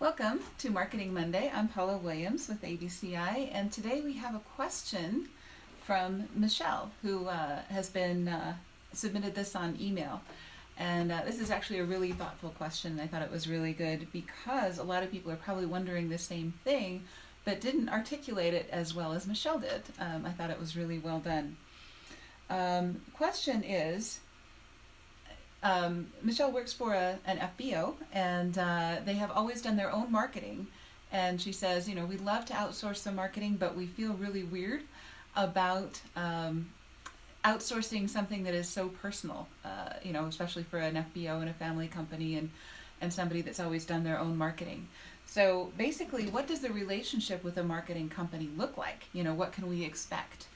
Welcome to Marketing Monday. I'm Paula Williams with ABCI, and today we have a question from Michelle, who has been submitted this on email. And this is actually a really thoughtful question. I thought it was really good because a lot of people are probably wondering the same thing, but didn't articulate it as well as Michelle did. I thought it was really well done. Question is, Michelle works for an FBO, and they have always done their own marketing. And she says, we love to outsource the marketing, but we feel really weird about outsourcing something that is so personal, especially for an FBO and a family company and somebody that's always done their own marketing. So basically, what does the relationship with a marketing company look like? What can we expect?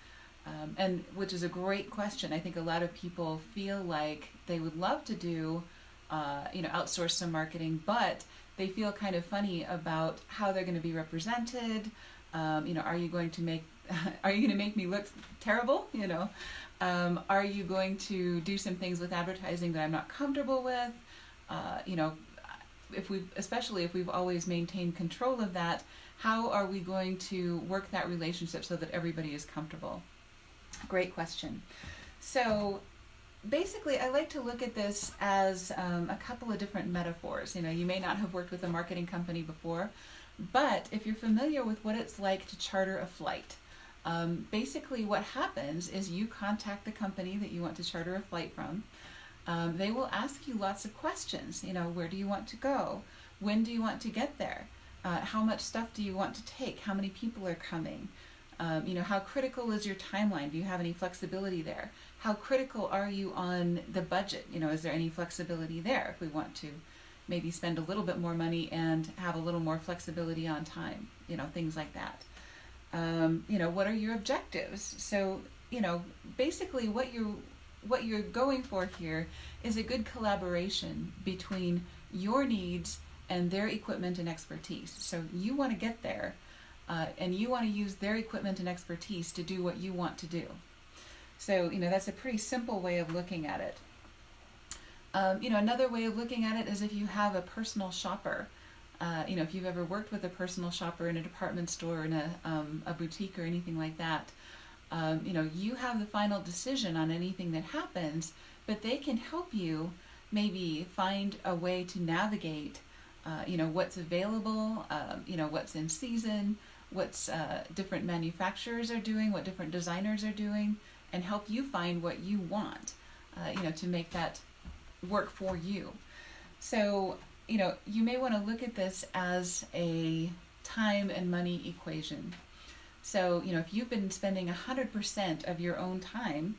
And which is a great question. I think a lot of people feel like they would love to do, outsource some marketing, but they feel kind of funny about how they're going to be represented. Are you going to make me look terrible? Are you going to do some things with advertising that I'm not comfortable with? Especially if we've always maintained control of that, how are we going to work that relationship so that everybody is comfortable? Great question. So basically, I like to look at this as a couple of different metaphors. You may not have worked with a marketing company before, but if you're familiar with what it's like to charter a flight, basically what happens is you contact the company that you want to charter a flight from. They will ask you lots of questions. Where do you want to go? When do you want to get there? How much stuff do you want to take? How many people are coming? How critical is your timeline? Do you have any flexibility there? How critical are you on the budget? Is there any flexibility there if we want to maybe spend a little bit more money and have a little more flexibility on time? Things like that. What are your objectives? So, basically what you're going for here is a good collaboration between your needs and their equipment and expertise. So you want to get there. And you want to use their equipment and expertise to do what you want to do. So, that's a pretty simple way of looking at it. Another way of looking at it is if you have a personal shopper. If you've ever worked with a personal shopper in a department store, in a boutique or anything like that, you have the final decision on anything that happens, but they can help you maybe find a way to navigate what's available, what's in season, what's different manufacturers are doing, what different designers are doing, and help you find what you want, to make that work for you. So, you may want to look at this as a time and money equation. So, if you've been spending 100% of your own time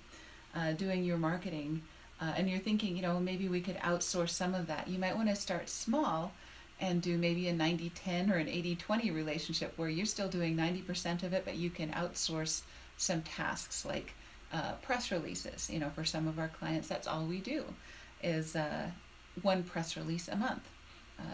doing your marketing, and you're thinking, maybe we could outsource some of that, you might want to start small and do maybe a 90-10 or an 80-20 relationship where you're still doing 90% of it, but you can outsource some tasks like press releases. For some of our clients, that's all we do is one press release a month,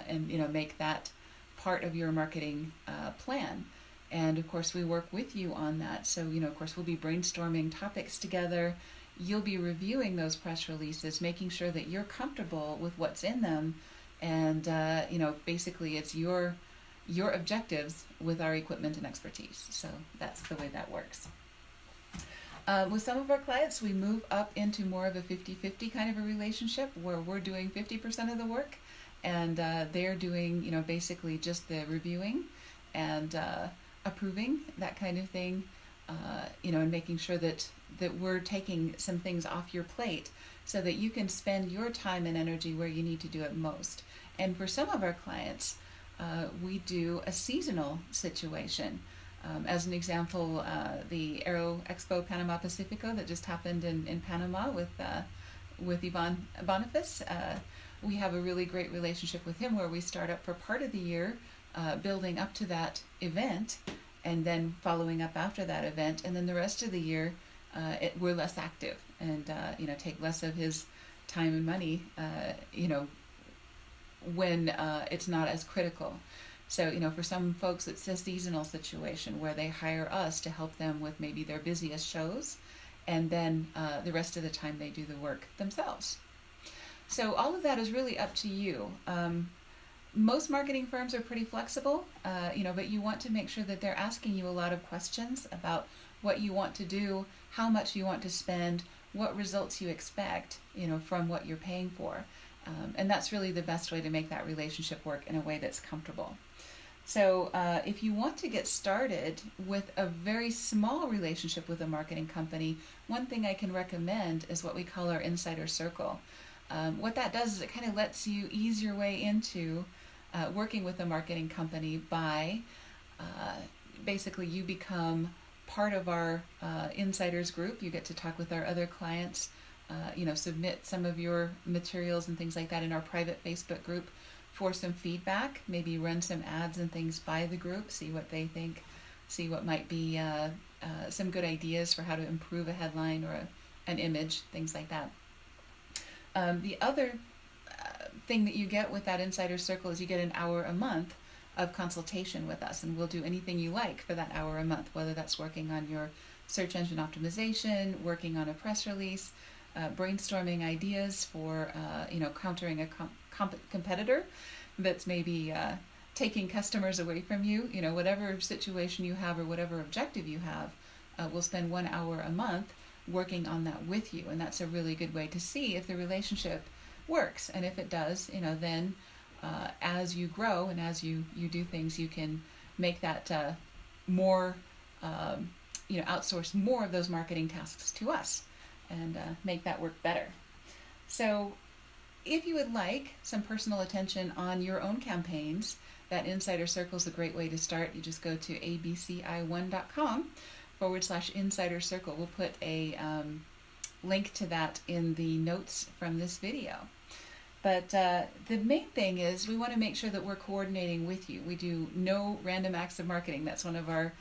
and make that part of your marketing plan. And of course, we work with you on that. So, of course, we'll be brainstorming topics together. You'll be reviewing those press releases, making sure that you're comfortable with what's in them. And, basically it's your objectives with our equipment and expertise. So that's the way that works. With some of our clients, we move up into more of a 50-50 kind of a relationship where we're doing 50% of the work and they're doing, basically just the reviewing and approving, that kind of thing, and making sure that we're taking some things off your plate so that you can spend your time and energy where you need to do it most. And for some of our clients, we do a seasonal situation. As an example, the Aero Expo Panama Pacifico that just happened in Panama with Yvonne Boniface, we have a really great relationship with him where we start up for part of the year, building up to that event, and then following up after that event, and then the rest of the year we're less active and take less of his time and money when it's not as critical. So for some folks it's a seasonal situation where they hire us to help them with maybe their busiest shows, and then the rest of the time they do the work themselves. So all of that is really up to you. most marketing firms are pretty flexible, but you want to make sure that they're asking you a lot of questions about what you want to do, how much you want to spend, what results you expect, from what you're paying for. And that's really the best way to make that relationship work in a way that's comfortable. So if you want to get started with a very small relationship with a marketing company, one thing I can recommend is what we call our insider circle. What that does is it kind of lets you ease your way into working with a marketing company by basically you become part of our insiders group. You get to talk with our other clients, submit some of your materials and things like that in our private Facebook group for some feedback, maybe run some ads and things by the group, see what they think, see what might be some good ideas for how to improve a headline or an image, things like that. The other thing that you get with that insider circle is you get an hour a month of consultation with us, and we'll do anything you like for that hour a month, whether that's working on your search engine optimization, working on a press release, brainstorming ideas for countering a competitor that's maybe taking customers away from you. Whatever situation you have or whatever objective you have, we'll spend 1 hour a month working on that with you, and that's a really good way to see if the relationship works. And if it does, then as you grow and as you do things, you can make that more, outsource more of those marketing tasks to us and make that work better. So if you would like some personal attention on your own campaigns, that Insider Circle is a great way to start. You just go to abci1.com/insider circle. We'll put a link to that in the notes from this video. But the main thing is we want to make sure that we're coordinating with you. We do no random acts of marketing. That's one of our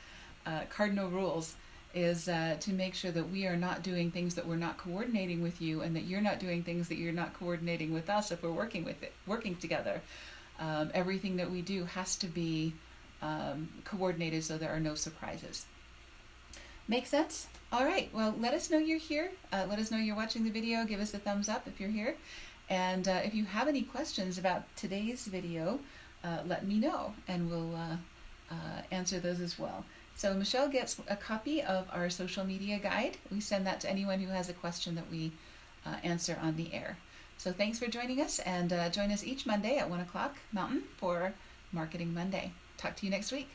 cardinal rules, is to make sure that we are not doing things that we're not coordinating with you, and that you're not doing things that you're not coordinating with us if we're working together. Everything that we do has to be coordinated so there are no surprises. Make sense? All right, well, let us know you're here. Let us know you're watching the video. Give us a thumbs up if you're here. And if you have any questions about today's video, let me know, and we'll answer those as well. So Michelle gets a copy of our social media guide. We send that to anyone who has a question that we answer on the air. So thanks for joining us, and join us each Monday at 1 o'clock Mountain for Marketing Monday. Talk to you next week.